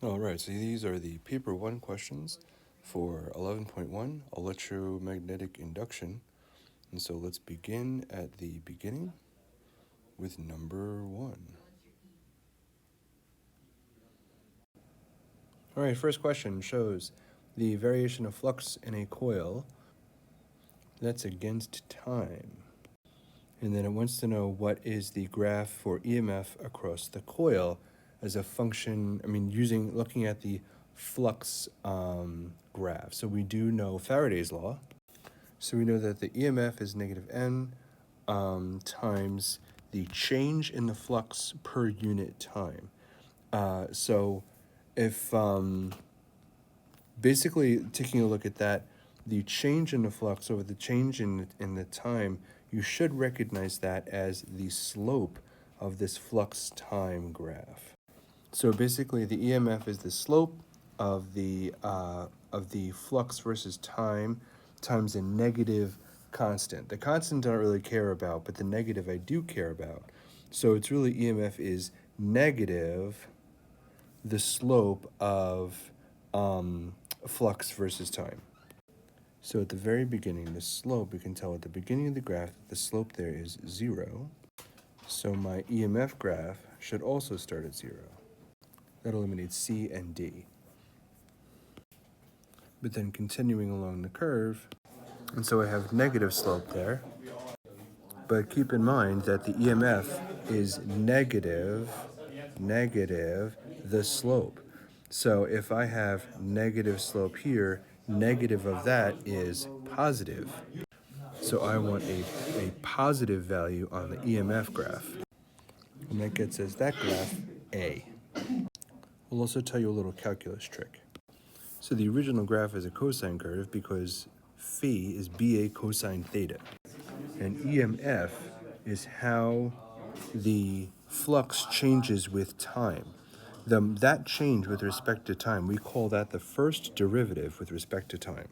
All right, so these are the paper 1 questions for 11.1 electromagnetic induction. And so let's begin at the beginning with number 1. All right, first question shows the variation of flux in a coil that's against time. And then it wants to know what is the graph for EMF across the coil as a function, looking at the flux graph. So we do know Faraday's law. So we know that the EMF is negative N times the change in the flux per unit time. So if basically taking a look at that, the change in the flux over the change in the time, you should recognize that as the slope of this flux time graph. So basically the EMF is the slope of the flux versus time times a negative constant. The constant I don't really care about, but the negative I do care about. So it's really EMF is negative the slope of flux versus time. So at the very beginning, the slope, we can tell at the beginning of the graph that the slope there is 0. So my EMF graph should also start at 0. That eliminates C and D. But then continuing along the curve, and so I have negative slope there. But keep in mind that the EMF is negative the slope. So if I have negative slope here, negative of that is positive. So I want a positive value on the EMF graph. And that gets us that graph A. We'll also tell you a little calculus trick. So the original graph is a cosine curve because phi is BA cosine theta. And EMF is how the flux changes with time. That change with respect to time, we call that the first derivative with respect to time.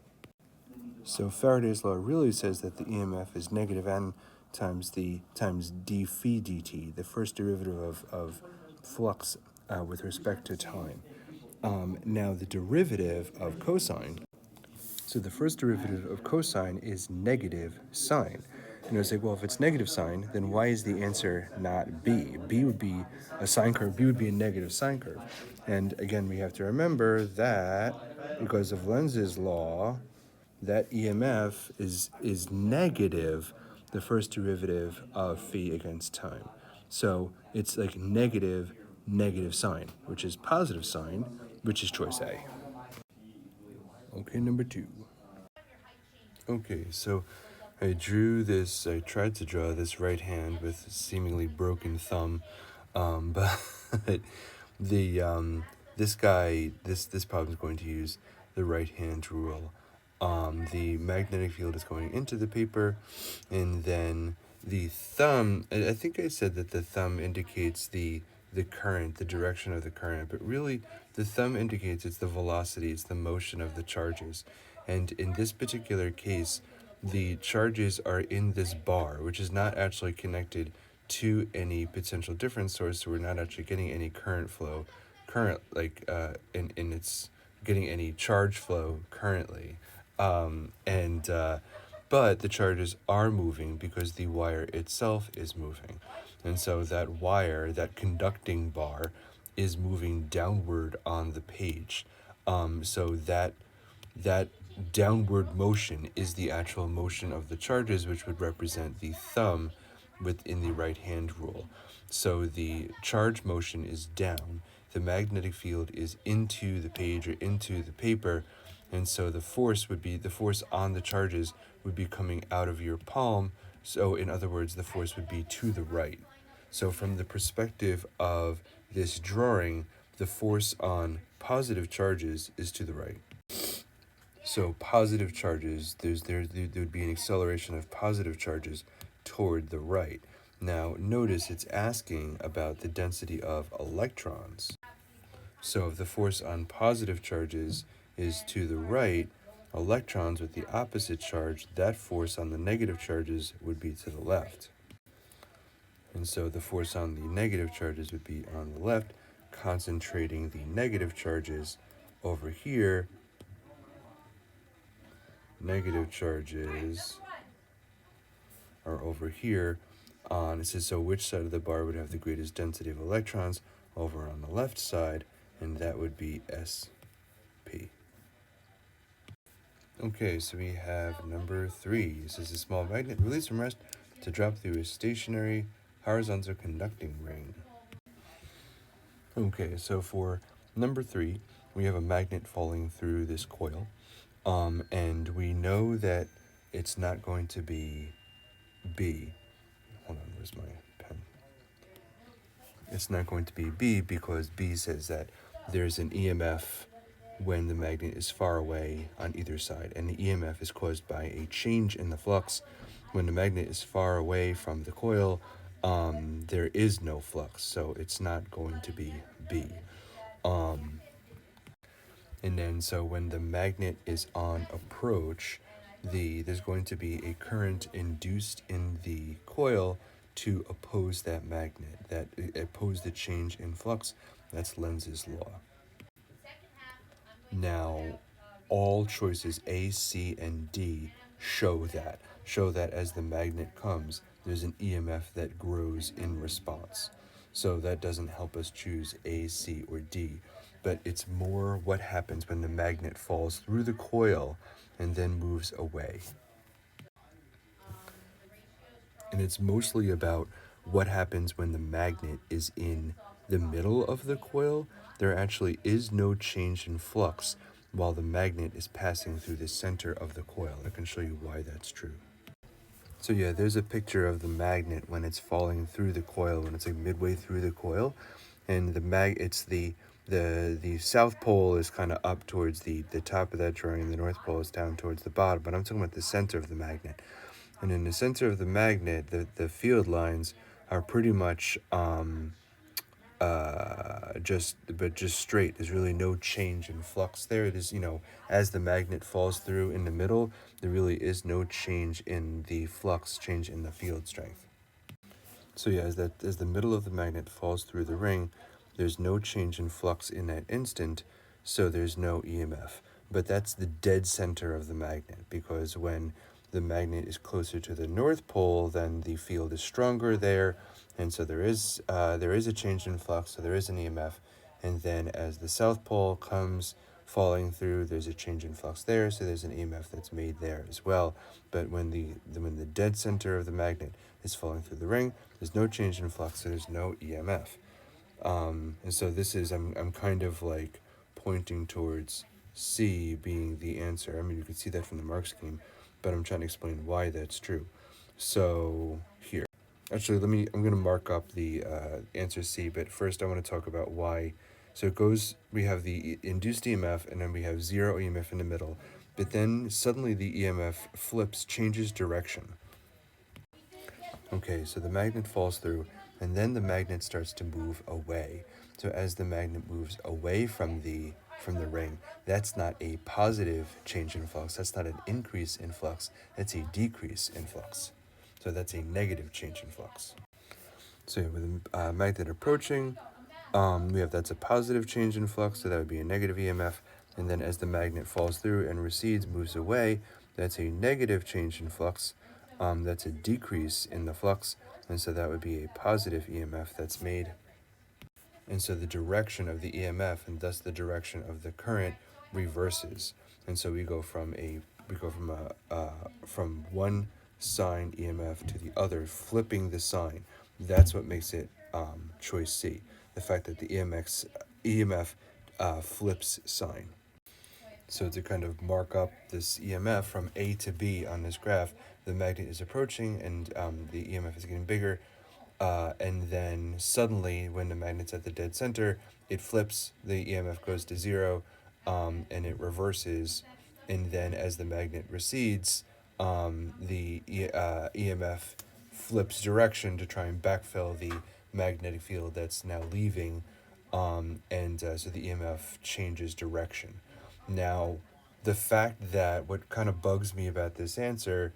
So Faraday's law really says that the EMF is negative N times d phi dt, the first derivative of flux with respect to time. Now the derivative of cosine, so the first derivative of cosine is negative sine. And I was like, well, if it's negative sine, then why is the answer not B? B would be a sine curve, B would be a negative sine curve. And again, we have to remember that because of Lenz's law, that EMF is negative the first derivative of phi against time. So it's like negative sine, which is positive sine, which is choice A. Okay, number 2. Okay, so I tried to draw this right hand with seemingly broken thumb, but this problem is going to use the right hand rule. The magnetic field is going into the paper, and then the thumb, I think I said that the thumb indicates the current, the direction of the current, but really the thumb indicates it's the velocity, it's the motion of the charges. And in this particular case, the charges are in this bar, which is not actually connected to any potential difference source, so we're not actually getting any current flow, in its getting any charge flow currently. But the charges are moving because the wire itself is moving. And so that wire, that conducting bar, is moving downward on the page. So that downward motion is the actual motion of the charges, which would represent the thumb within the right hand rule. So the charge motion is down, the magnetic field is into the page or into the paper, and so the force on the charges would be coming out of your palm. So in other words, the force would be to the right. So from the perspective of this drawing, the force on positive charges is to the right. So positive charges, there would be an acceleration of positive charges toward the right. Now notice it's asking about the density of electrons. So if the force on positive charges is to the right, electrons with the opposite charge, that force on the negative charges would be to the left. And so the force on the negative charges would be on the left concentrating the negative charges over here. Negative charges are over here on, it says, so which side of the bar would have the greatest density of electrons? Over on the left side, and that would be SP. Okay, so we have number 3. This is a small magnet released from rest to drop through a stationary horizontal conducting ring. Okay, so for number 3, we have a magnet falling through this coil, and we know that it's not going to be B. Hold on, where's my pen? It's not going to be B because B says that there's an EMF when the magnet is far away on either side, and the EMF is caused by a change in the flux. When the magnet is far away from the coil, there is no flux, so it's not going to be B. And then so when the magnet is on approach, there's going to be a current induced in the coil to oppose that magnet, that oppose the change in flux. That's Lenz's law. Now, all choices A, C, and D show that as the magnet comes, there's an EMF that grows in response. So that doesn't help us choose A, C, or D, but it's more what happens when the magnet falls through the coil and then moves away. And it's mostly about what happens when the magnet is in the middle of the coil. There actually is no change in flux while the magnet is passing through the center of the coil. I can show you why that's true. So yeah, there's a picture of the magnet when it's falling through the coil, when it's like midway through the coil, and it's the south pole is kind of up towards the top of that drawing, and the north pole is down towards the bottom. But I'm talking about the center of the magnet. And in the center of the magnet, the field lines are pretty much just straight. There's really no change in flux there. It is, as the magnet falls through in the middle, there really is no change in the flux, change in the field strength. So yeah, as the middle of the magnet falls through the ring, there's no change in flux in that instant, so there's no EMF. But that's the dead center of the magnet, because when the magnet is closer to the North Pole, then the field is stronger there, and so there is a change in flux, so there is an EMF. And then as the South Pole comes falling through, there's a change in flux there, so there's an EMF that's made there as well. But when the dead center of the magnet is falling through the ring, there's no change in flux, so there's no EMF. And so this is, I'm kind of like pointing towards C being the answer. I mean, you can see that from the mark scheme, but I'm trying to explain why that's true. So here, actually, I'm going to mark up the answer C, but first I want to talk about why. So it goes, we have the induced EMF, and then we have zero EMF in the middle, but then suddenly the EMF flips, changes direction. Okay, so the magnet falls through, and then the magnet starts to move away. So as the magnet moves away from the ring, that's not a positive change in flux. That's not an increase in flux. That's a decrease in flux. So that's a negative change in flux. So with the magnet approaching, that's a positive change in flux, so that would be a negative EMF. And then as the magnet falls through and recedes, moves away, that's a negative change in flux. That's a decrease in the flux, and so that would be a positive EMF that's made. And so the direction of the EMF, and thus the direction of the current, reverses. And so we go from from one sign EMF to the other, flipping the sign. That's what makes it choice C. The fact that the EMF flips sign. So to kind of mark up this EMF from A to B on this graph, the magnet is approaching, and the EMF is getting bigger. And then suddenly, when the magnet's at the dead center, it flips, the EMF goes to zero, and it reverses. And then as the magnet recedes, the EMF flips direction to try and backfill the magnetic field that's now leaving, and so the EMF changes direction. Now, the fact that what kind of bugs me about this answer,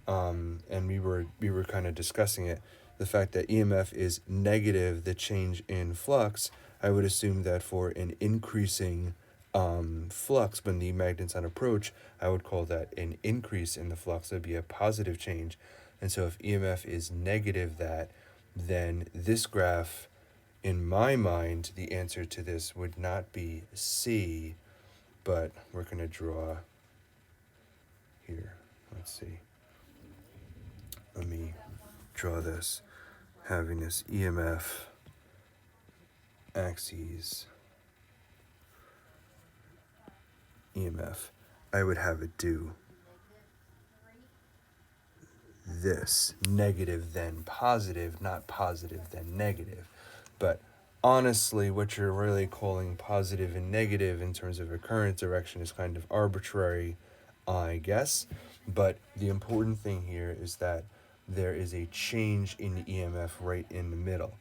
and we were kind of discussing it, the fact that EMF is negative, the change in flux, I would assume that for an increasing flux when the magnet's on approach, I would call that an increase in the flux. That would be a positive change. And so if EMF is negative that, then this graph, in my mind, the answer to this would not be C, but we're going to draw here. Let's see. Let me draw this, having this EMF axes, EMF. I would have it do this, negative then positive, not positive then negative. But honestly, what you're really calling positive and negative in terms of a current direction is kind of arbitrary, I guess. But the important thing here is that there is a change in the EMF right in the middle.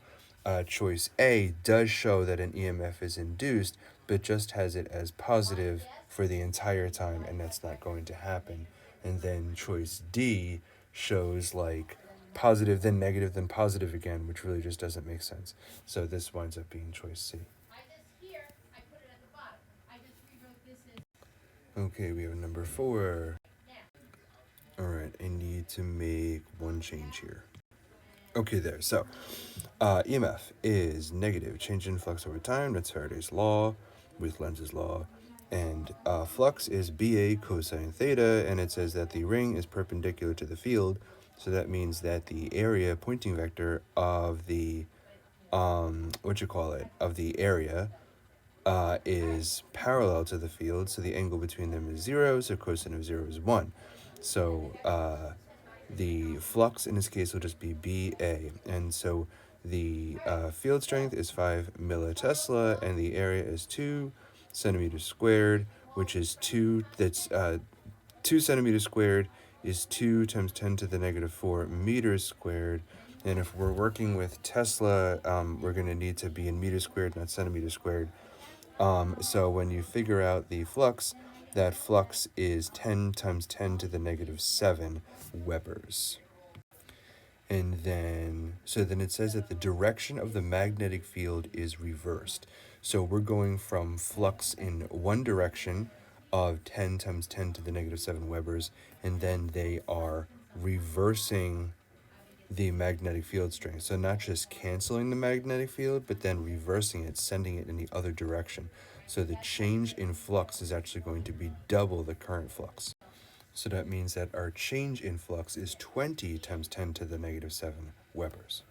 Choice A does show that an EMF is induced, but just has it as positive for the entire time, and that's not going to happen. And then choice D shows like positive, then negative, then positive again, which really just doesn't make sense. So this winds up being choice C. Okay, we have number 4. All right, I need to make one change here. Okay, there. So, EMF is negative, change in flux over time. That's Faraday's law with Lenz's law. And flux is BA cosine theta, and it says that the ring is perpendicular to the field. So that means that the area pointing vector of the, of the area is parallel to the field. So the angle between them is 0, so cosine of 0 is 1. So the flux in this case will just be BA. And so the field strength is 5 millitesla, and the area is 2 centimeters squared, which is 2, that's 2 centimeters squared is 2 times 10 to the negative 4 meters squared. And if we're working with Tesla, we're going to need to be in meters squared, not centimeters squared. So when you figure out the flux, that flux is 10 times 10 to the negative 7 Webers. And then, so then it says that the direction of the magnetic field is reversed. So we're going from flux in one direction of 10 times 10 to the negative 7 Webers, and then they are reversing the magnetic field strength. So not just canceling the magnetic field, but then reversing it, sending it in the other direction. So the change in flux is actually going to be double the current flux. So that means that our change in flux is 20 times 10 to the negative 7 Webers.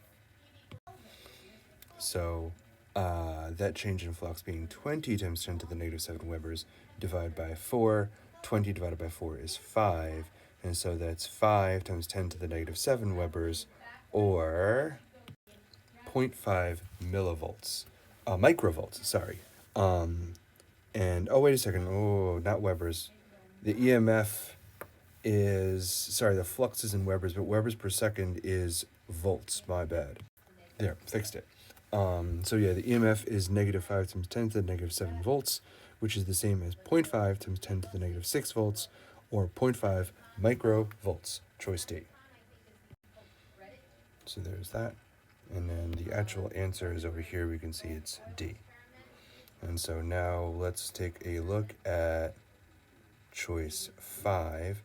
So that change in flux being 20 times 10 to the negative 7 Webers divided by 4. 20 divided by 4 is 5. And so that's 5 times 10 to the negative 7 Webers, or 0.5 millivolts. Microvolts, sorry. And, oh, wait a second. Oh, not Webers. The EMF is, sorry, the flux is in Webers, but Webers per second is volts. My bad. There, fixed it. So yeah, the EMF is negative 5 times 10 to the negative 7 volts, which is the same as 0.5 times 10 to the negative 6 volts, or 0.5 microvolts. Choice D. So there's that. And then the actual answer is over here. We can see it's D. And so now let's take a look at choice 5.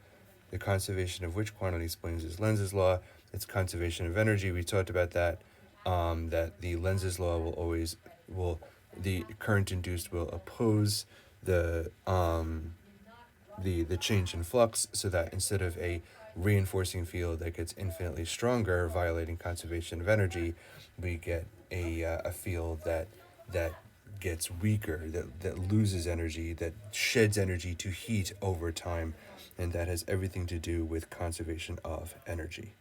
The conservation of which quantity explains is Lenz's law. It's conservation of energy. We talked about that. That the Lenz's law the current induced will oppose the change in flux, so that instead of a reinforcing field that gets infinitely stronger, violating conservation of energy, we get a field that gets weaker, that loses energy, that sheds energy to heat over time, and that has everything to do with conservation of energy.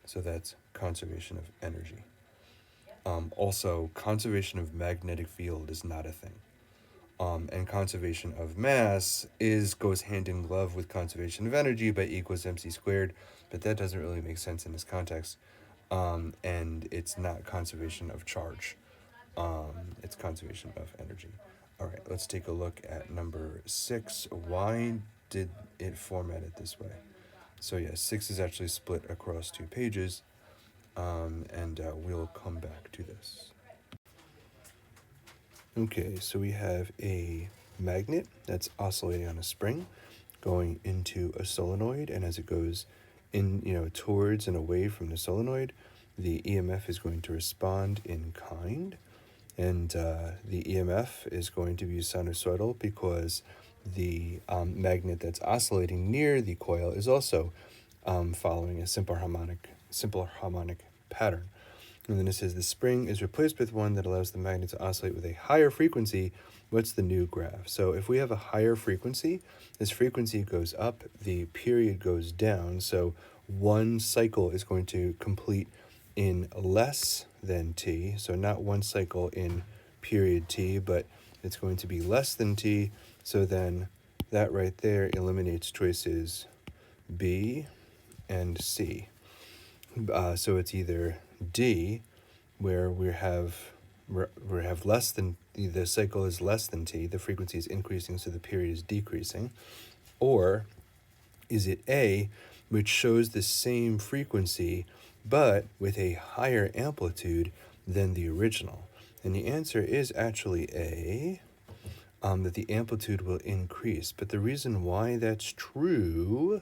So that's conservation of energy. Also, conservation of magnetic field is not a thing. And conservation of mass goes hand in glove with conservation of energy by E equals mc squared, but that doesn't really make sense in this context. And it's not conservation of charge. It's conservation of energy. All right, let's take a look at number 6. Why did it format it this way? So yeah, 6 is actually split across 2 pages, and we'll come back to this. Okay, so we have a magnet that's oscillating on a spring going into a solenoid, and as it goes in, towards and away from the solenoid, the EMF is going to respond in kind, and the EMF is going to be sinusoidal because the magnet that's oscillating near the coil is also following a simple harmonic pattern. And then it says the spring is replaced with one that allows the magnet to oscillate with a higher frequency. What's the new graph? So if we have a higher frequency, this frequency goes up, the period goes down. So one cycle is going to complete in less than t. So not one cycle in period t, but it's going to be less than t. So then that right there eliminates choices B and C. So it's either D, where we have less than the cycle is less than t, the frequency is increasing, so the period is decreasing, or is it A, which shows the same frequency but with a higher amplitude than the original? And the answer is actually A, that the amplitude will increase. But the reason why that's true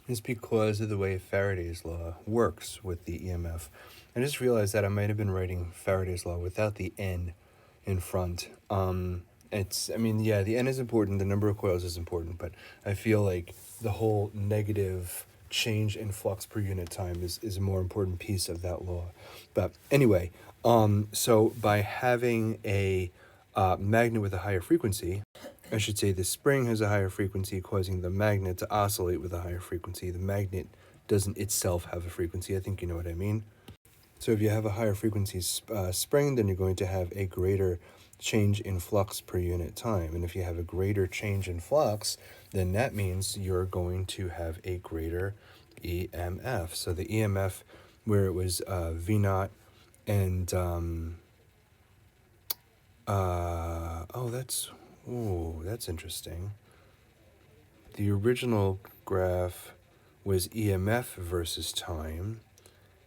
is because of the way Faraday's law works with the EMF. I just realized that I might have been writing Faraday's law without the N in front. The N is important, the number of coils is important, but I feel like the whole negative change in flux per unit time is a more important piece of that law. But anyway, so by having a magnet with a higher frequency, I should say the spring has a higher frequency, causing the magnet to oscillate with a higher frequency. The magnet doesn't itself have a frequency. I think you know what I mean. So if you have a higher frequency spring, then you're going to have a greater change in flux per unit time. And if you have a greater change in flux, then that means you're going to have a greater EMF. So the EMF, where it was V naught and that's interesting. The original graph was EMF versus time,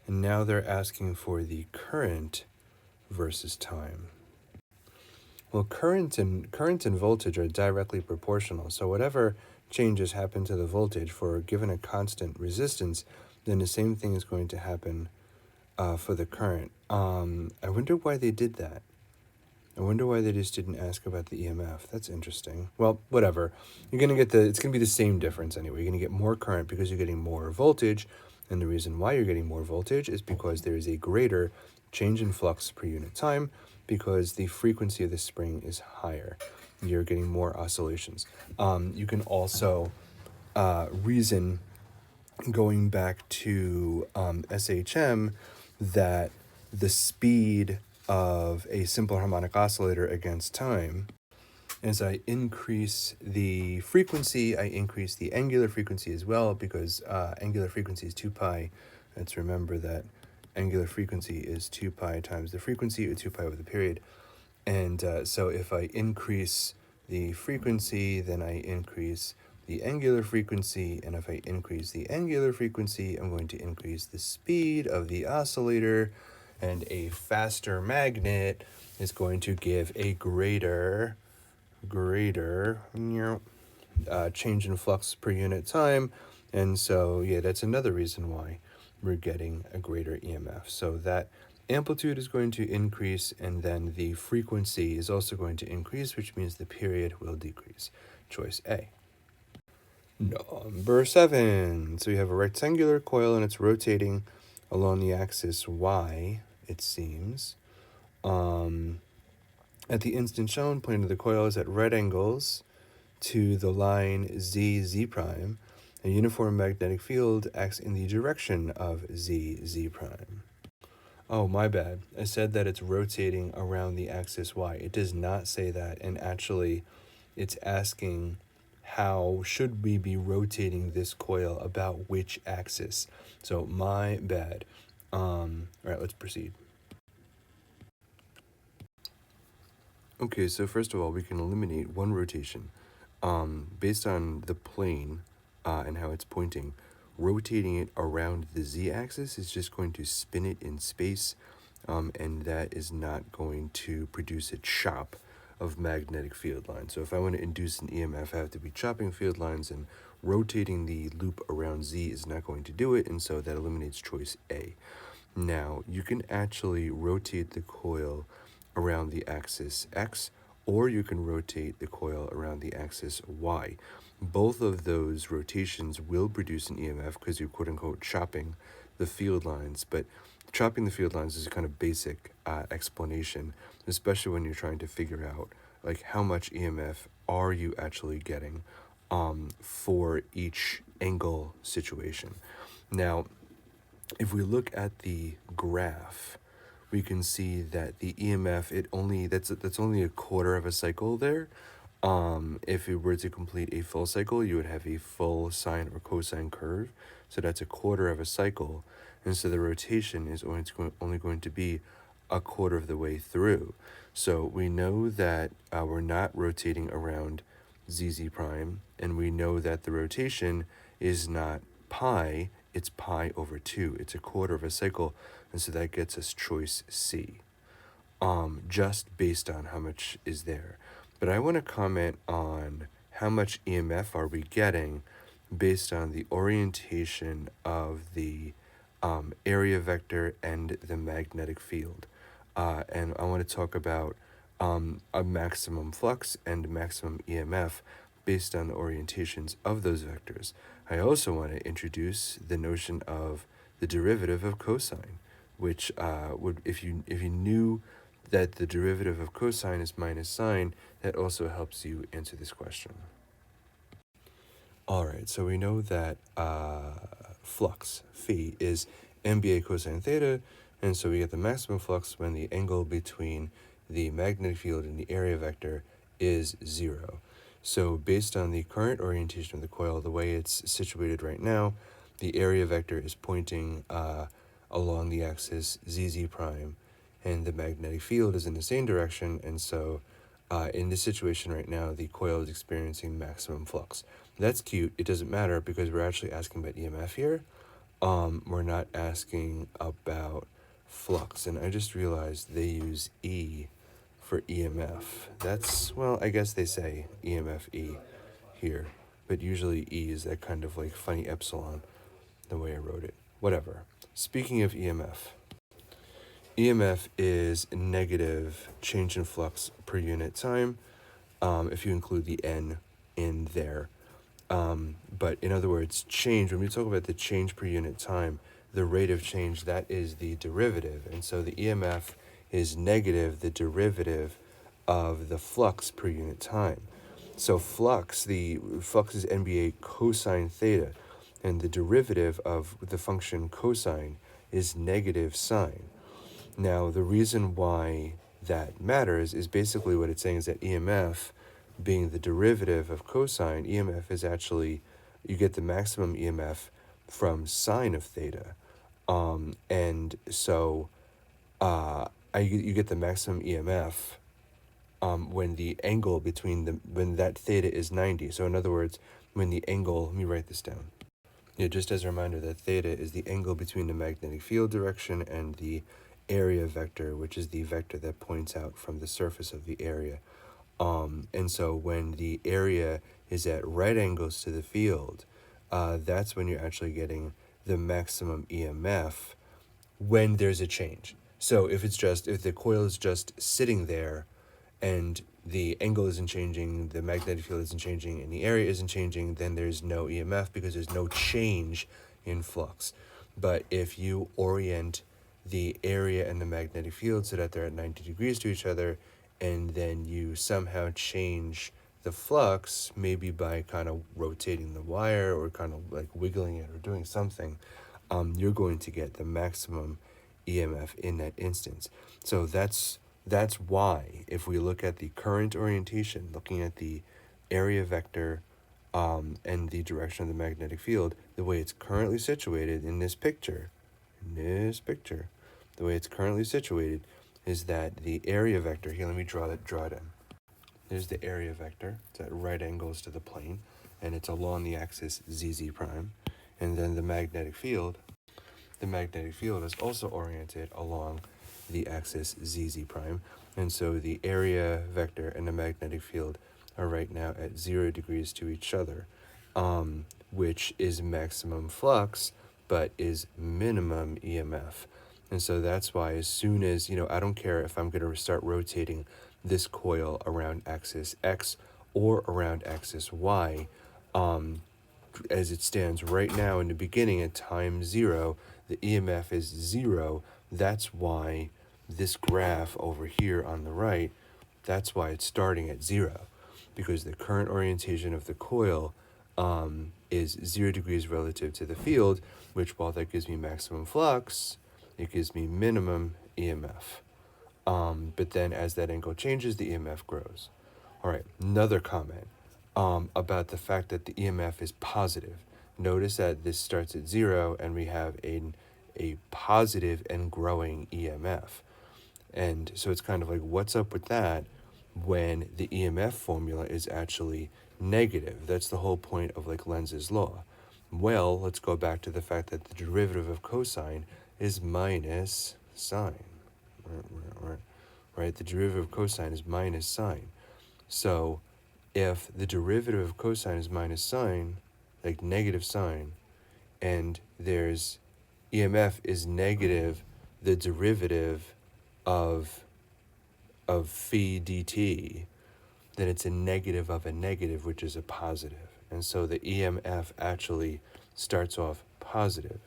and now they're asking for the current versus time. Well, current and voltage are directly proportional, so whatever changes happen to the voltage for given a constant resistance, then the same thing is going to happen for the current. I wonder why they did that. I wonder why they just didn't ask about the EMF. That's interesting. Well, whatever. You're going to get it's going to be the same difference anyway. You're going to get more current because you're getting more voltage. And the reason why you're getting more voltage is because there is a greater change in flux per unit time because the frequency of the spring is higher. You're getting more oscillations. You can also reason, going back to SHM, that the speed of a simple harmonic oscillator against time, as I increase the frequency, I increase the angular frequency as well, because angular frequency is 2 pi. Let's remember that angular frequency is 2 pi times the frequency, or 2 pi over the period. And so if I increase the frequency, then I increase the angular frequency, and if I increase the angular frequency, I'm going to increase the speed of the oscillator, and a faster magnet is going to give a greater change in flux per unit time. And so, yeah, that's another reason why we're getting a greater EMF. So that amplitude is going to increase, and then the frequency is also going to increase, which means the period will decrease. Choice A. Number 7. So you have a rectangular coil and it's rotating along the axis Y, it seems. At the instant shown, plane of the coil is at right angles to the line Z prime. A uniform magnetic field acts in the direction of Z prime. Oh, my bad. I said that it's rotating around the axis Y. It does not say that, and actually it's asking how should we be rotating this coil about which axis. So my bad. All right, let's proceed. Okay, so first of all, we can eliminate one rotation. Based on the plane and how it's pointing, rotating it around the z-axis is just going to spin it in space and that is not going to produce a chop of magnetic field lines. So if I want to induce an EMF, I have to be chopping field lines, and rotating the loop around Z is not going to do it, and so that eliminates choice A. Now, you can actually rotate the coil around the axis X, or you can rotate the coil around the axis Y. Both of those rotations will produce an EMF because you're quote-unquote chopping the field lines, but chopping the field lines is a kind of basic explanation, especially when you're trying to figure out like how much EMF are you actually getting for each angle situation. Now, if we look at the graph, we can see that the EMF, that's only a quarter of a cycle there. If it were to complete a full cycle, you would have a full sine or cosine curve. So that's a quarter of a cycle. And so the rotation is only going to be a quarter of the way through. So we know that we're not rotating around ZZ prime, and we know that the rotation is not pi, it's pi over 2. It's a quarter of a cycle, and so that gets us choice C, just based on how much is there. But I want to comment on how much EMF are we getting based on the orientation of the area vector and the magnetic field. And I want to talk about a maximum flux and maximum EMF based on the orientations of those vectors. I also want to introduce the notion of the derivative of cosine, which would, if you knew that the derivative of cosine is minus sine, that also helps you answer this question. All right, so we know that flux, phi, is MBA cosine theta, and so we get the maximum flux when the angle between the magnetic field and the area vector is 0. So based on the current orientation of the coil, the way it's situated right now, the area vector is pointing along the axis ZZ prime, and the magnetic field is in the same direction, and so in this situation right now, the coil is experiencing maximum flux. That's cute. It doesn't matter because we're actually asking about EMF here. We're not asking about flux, and I just realized they use E for EMF. That's, well, I guess they say EMF E here, but usually E is that kind of like funny epsilon, the way I wrote it. Whatever. Speaking of EMF is negative change in flux per unit time, if you include the N in there. But in other words, change, when we talk about the change per unit time, the rate of change, that is the derivative. And so the EMF is negative the derivative of the flux per unit time. So the flux is NBA cosine theta, and the derivative of the function cosine is negative sine. Now, the reason why that matters is basically what it's saying is that EMF, being the derivative of cosine, EMF is actually, you get the maximum EMF from sine of theta. And so you get the maximum EMF when the angle between when that theta is 90. So in other words, when the angle, let me write this down. Yeah, just as a reminder that theta is the angle between the magnetic field direction and the area vector, which is the vector that points out from the surface of the area. And so when the area is at right angles to the field, that's when you're actually getting the maximum EMF when there's a change. So if the coil is just sitting there and the angle isn't changing, the magnetic field isn't changing, and the area isn't changing, then there's no EMF because there's no change in flux. But if you orient the area and the magnetic field so that they're at 90 degrees to each other, and then you somehow change the flux, maybe by kind of rotating the wire or kind of like wiggling it or doing something, you're going to get the maximum EMF in that instance. So that's why, if we look at the current orientation, looking at the area vector and the direction of the magnetic field, the way it's currently situated in this picture, the way it's currently situated is that the area vector, here, let me draw it in. There's the area vector. It's at right angles to the plane, and it's along the axis ZZ prime. And then the magnetic field is also oriented along the axis ZZ prime. And so the area vector and the magnetic field are right now at 0 degrees to each other, which is maximum flux, but is minimum EMF. And so that's why as soon as, I don't care if I'm going to start rotating this coil around axis X or around axis Y, as it stands right now in the beginning at time 0, the EMF is 0. That's why this graph over here on the right, that's why it's starting at 0, because the current orientation of the coil is 0 degrees relative to the field, which, while that gives me maximum flux, it gives me minimum EMF. But then as that angle changes, the EMF grows. All right, another comment about the fact that the EMF is positive. Notice that this starts at 0 and we have a positive and growing EMF. And so it's kind of like, what's up with that when the EMF formula is actually negative? That's the whole point of like Lenz's law. Well, let's go back to the fact that the derivative of cosine is minus sine. Right? The derivative of cosine is minus sine. So if the derivative of cosine is minus sine, like negative sine, and there's EMF is negative the derivative of phi dt, then it's a negative of a negative, which is a positive. And so the EMF actually starts off positive.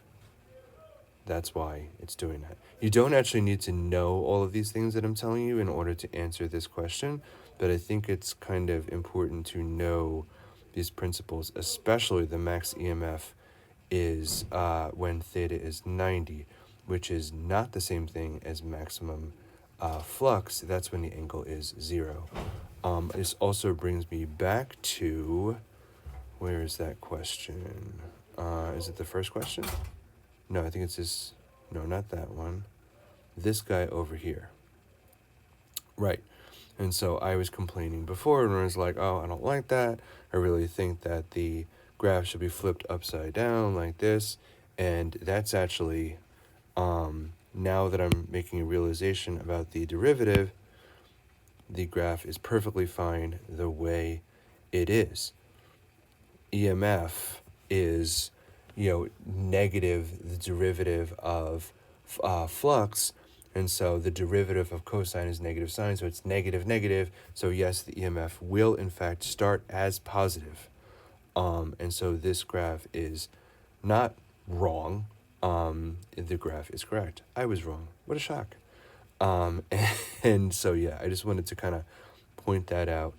That's why it's doing that. You don't actually need to know all of these things that I'm telling you in order to answer this question, but I think it's kind of important to know these principles, especially the max EMF is when theta is 90, which is not the same thing as maximum flux. That's when the angle is 0. This also brings me back to, where is that question? Is it the first question? No, I think it's this. No, not that one. This guy over here. Right. And so I was complaining before, and I was like, oh, I don't like that. I really think that the graph should be flipped upside down like this. And that's actually, now that I'm making a realization about the derivative, the graph is perfectly fine the way it is. EMF is, negative the derivative of flux, and so the derivative of cosine is negative sine, so it's negative negative. So yes, the EMF will in fact start as positive. And so this graph is not wrong. The graph is correct. I was wrong. What a shock. And so yeah, I just wanted to kind of point that out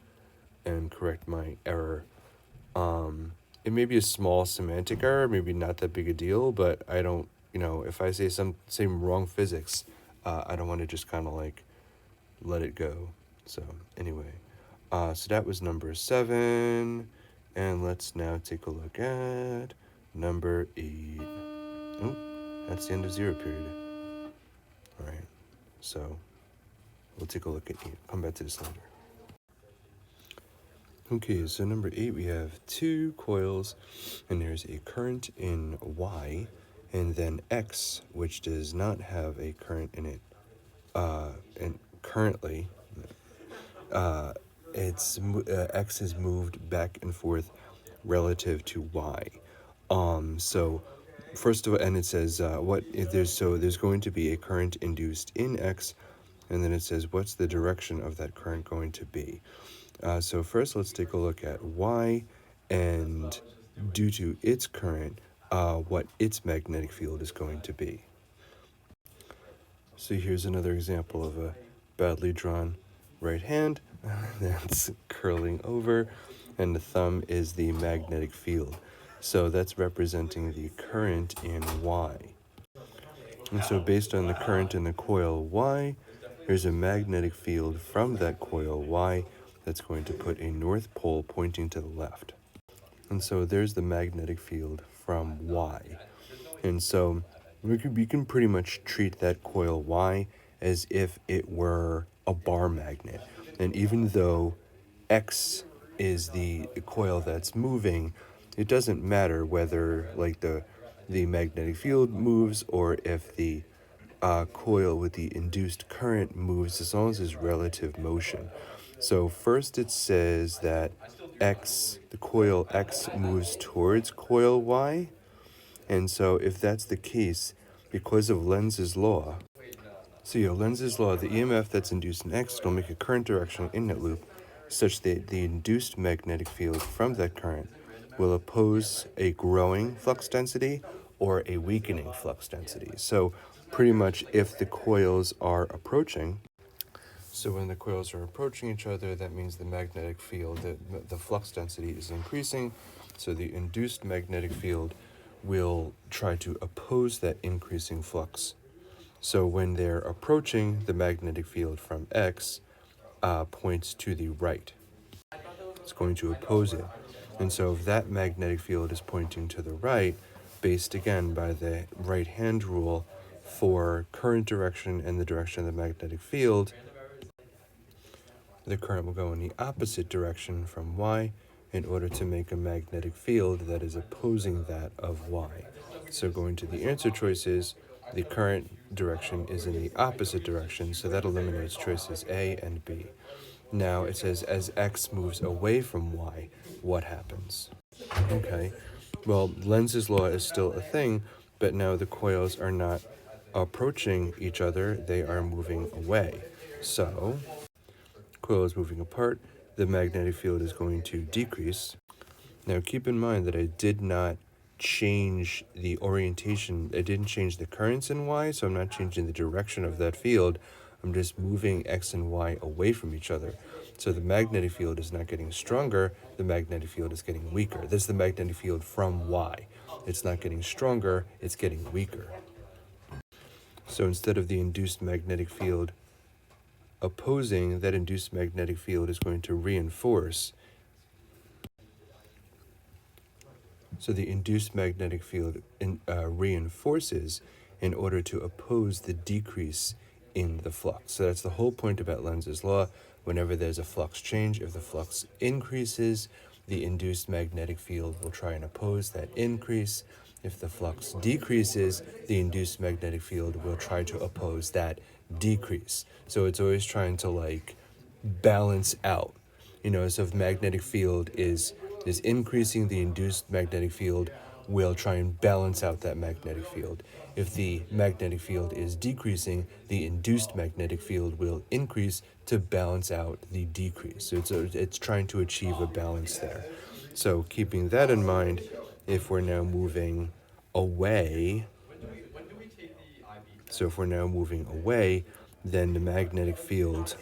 and correct my error. It may be a small semantic error, maybe not that big a deal, but I don't, if I say wrong physics, I don't want to just kind of like let it go. So anyway, so that was number 7, and let's now take a look at number 8. Oh, that's the end of 0 period. All right, so we'll take a look at 8. Come back to this later. Okay, so number 8, we have 2 coils, and there's a current in Y, and then X, which does not have a current in it. And currently, X is moved back and forth relative to Y. So first of all, and it says what if there's going to be a current induced in X, and then it says what's the direction of that current going to be. So first, let's take a look at Y, and due to its current, what its magnetic field is going to be. So here's another example of a badly drawn right hand that's curling over, and the thumb is the magnetic field. So that's representing the current in Y. And so based on the current in the coil Y, here's a magnetic field from that coil Y that's going to put a north pole pointing to the left. And so there's the magnetic field from Y. And so we can pretty much treat that coil Y as if it were a bar magnet. And even though X is the coil that's moving, it doesn't matter whether like the magnetic field moves or if the coil with the induced current moves as long as there's relative motion. So first it says that the coil X moves towards coil Y. And so if that's the case, because of Lenz's law, Lenz's law, the EMF that's induced in X is going to make a current directional inlet loop such that the induced magnetic field from that current will oppose a growing flux density or a weakening flux density. So pretty much if the coils are approaching, so when the coils are approaching each other, that means the magnetic field, the flux density is increasing. So the induced magnetic field will try to oppose that increasing flux. So when they're approaching, the magnetic field from X points to the right. It's going to oppose it. And so if that magnetic field is pointing to the right, based again by the right-hand rule for current direction and the direction of the magnetic field, the current will go in the opposite direction from Y in order to make a magnetic field that is opposing that of Y. So going to the answer choices, the current direction is in the opposite direction, so that eliminates choices A and B. Now it says as X moves away from Y, what happens? Okay, well, Lenz's law is still a thing, but now the coils are not approaching each other, they are moving away. So coil is moving apart, the magnetic field is going to decrease. Now keep in mind that I did not change the orientation, I didn't change the currents in Y, so I'm not changing the direction of that field. I'm just moving X and Y away from each other. So the magnetic field is not getting stronger, the magnetic field is getting weaker. This is the magnetic field from Y. It's not getting stronger, it's getting weaker. So instead of the induced magnetic field opposing, that induced magnetic field is going to reinforce. So the induced magnetic field reinforces in order to oppose the decrease in the flux. So that's the whole point about Lenz's law. Whenever there's a flux change, if the flux increases, the induced magnetic field will try and oppose that increase. If the flux decreases, the induced magnetic field will try to oppose that decrease. So it's always trying to balance out. So if magnetic field is increasing, the induced magnetic field will try and balance out that magnetic field. If the magnetic field is decreasing, the induced magnetic field will increase to balance out the decrease. So it's trying to achieve a balance there. So keeping that in mind, if we're now moving away, then the magnetic field,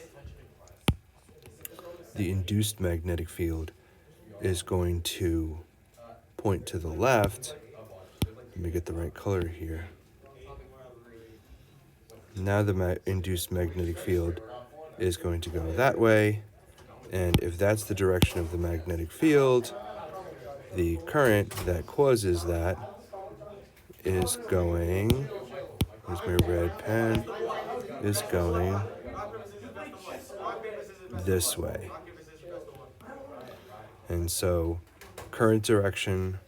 the induced magnetic field is going to point to the left. Let me get the right color here. Now the induced magnetic field is going to go that way, and if that's the direction of the magnetic field, the current that causes that is going, here's my red pen, is going this way. And so current direction,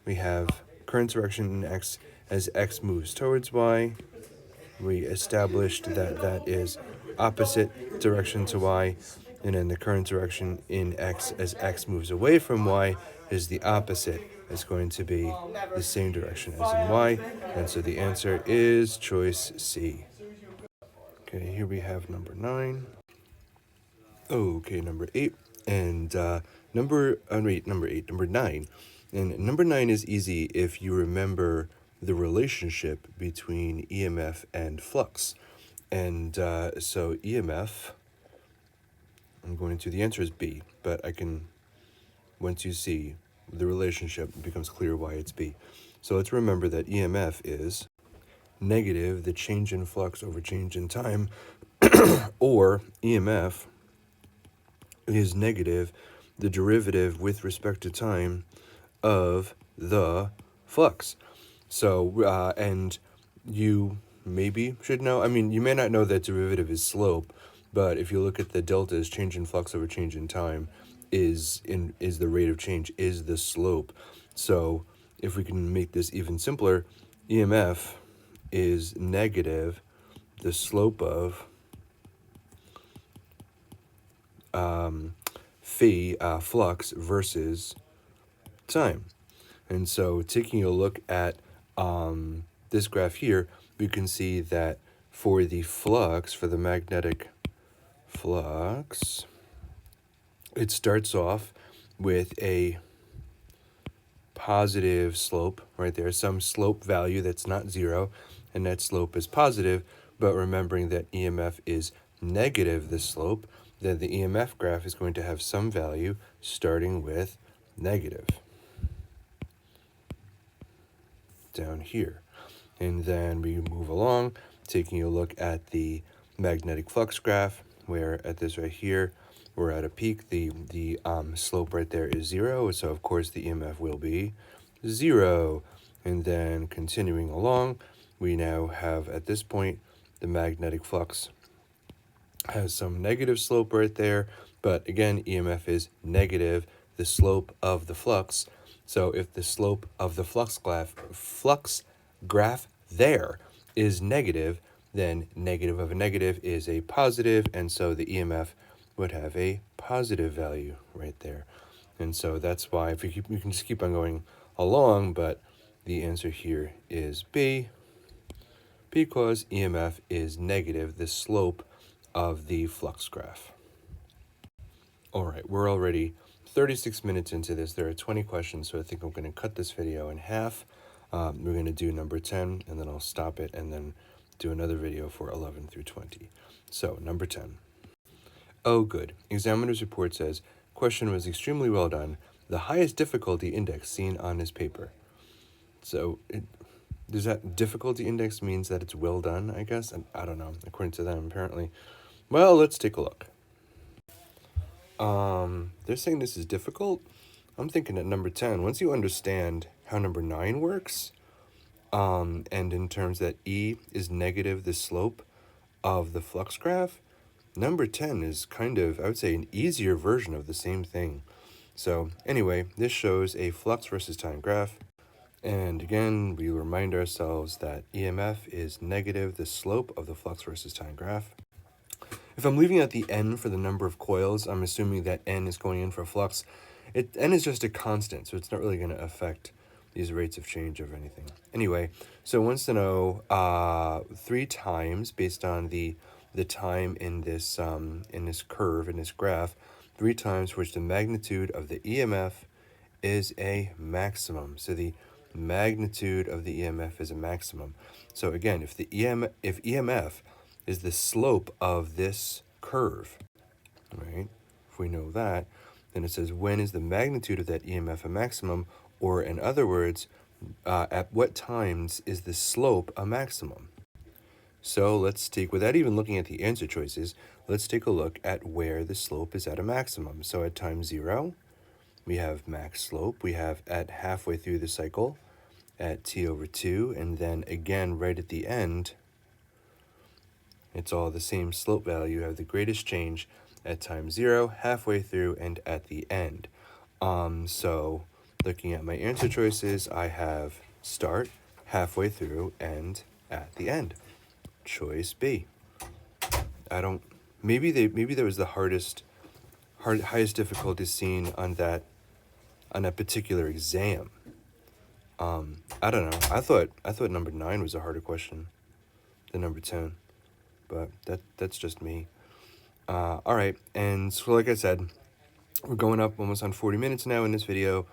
we have current direction in X as X moves towards Y. We established that that is opposite direction to Y, and then the current direction in X as X moves away from Y is the opposite. It's going to be the same direction as in Y, and so the answer is choice C. Okay, here we have number 9. Okay, number 8, and number 9. And number 9 is easy if you remember the relationship between EMF and flux. And so EMF, the answer is B, but once you see the relationship, it becomes clear why it's B. So let's remember that EMF is negative, the change in flux over change in time, or EMF is negative, the derivative with respect to time of the flux. So, and you maybe should know, you may not know that derivative is slope, but if you look at the delta as change in flux over change in time is the rate of change, is the slope. So if we can make this even simpler, EMF is negative the slope of phi, flux, versus time. And so taking a look at this graph here, we can see that for the flux, for the magnetic flux, it starts off with a positive slope right there, some slope value that's not zero, and that slope is positive. But remembering that EMF is negative the slope, then the EMF graph is going to have some value starting with negative down here. And then we move along, taking a look at the magnetic flux graph, where at this right here, we're at a peak. The slope right there is zero, so of course the EMF will be zero. And then continuing along, we now have at this point the magnetic flux has some negative slope right there, but again, EMF is negative the slope of the flux. So if the slope of the flux graph there is negative, then negative of a negative is a positive, and so the EMF would have a positive value right there. And so that's why if we can just keep on going along, but the answer here is B, because EMF is negative the slope of the flux graph. All right, we're already 36 minutes into this. There are 20 questions, so I think I'm going to cut this video in half. We're going to do number 10, and then I'll stop it, and then do another video for 11 through 20. So, number 10. Oh, good. Examiner's report says, question was extremely well done. The highest difficulty index seen on his paper. So, does that difficulty index means that it's well done, I guess? I don't know, according to them, apparently. Well, let's take a look. They're saying this is difficult. I'm thinking at number 10, once you understand how number 9 works, and in terms that E is negative the slope of the flux graph, number 10 is kind of, I would say, an easier version of the same thing. So anyway, this shows a flux versus time graph. And again, we remind ourselves that EMF is negative the slope of the flux versus time graph. If I'm leaving out the n for the number of coils, I'm assuming that n is going in for flux. N is just a constant, so it's not really going to affect these rates of change of anything. Anyway, so it wants to know 3 times based on the time in this curve, in this graph, 3 times for which the magnitude of the EMF is a maximum. So the magnitude of the EMF is a maximum. So again, if EMF is the slope of this curve, right? If we know that, then it says when is the magnitude of that EMF a maximum, or in other words, at what times is the slope a maximum? So let's take, without even looking at the answer choices, let's take a look at where the slope is at a maximum. So at time 0, we have max slope. We have at halfway through the cycle at t/2, and then again right at the end, it's all the same slope value. You have the greatest change at time 0, halfway through, and at the end. So looking at my answer choices, I have start, halfway through, and at the end. Choice B. Maybe there was the highest difficulty seen on that particular exam. I don't know. I thought number 9 was a harder question than number 10, but that's just me. All right, and so like I said, we're going up almost on 40 minutes now in this video.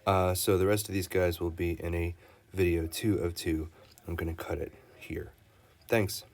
So the rest of these guys will be in a video 2 of 2. I'm gonna cut it here. Thanks.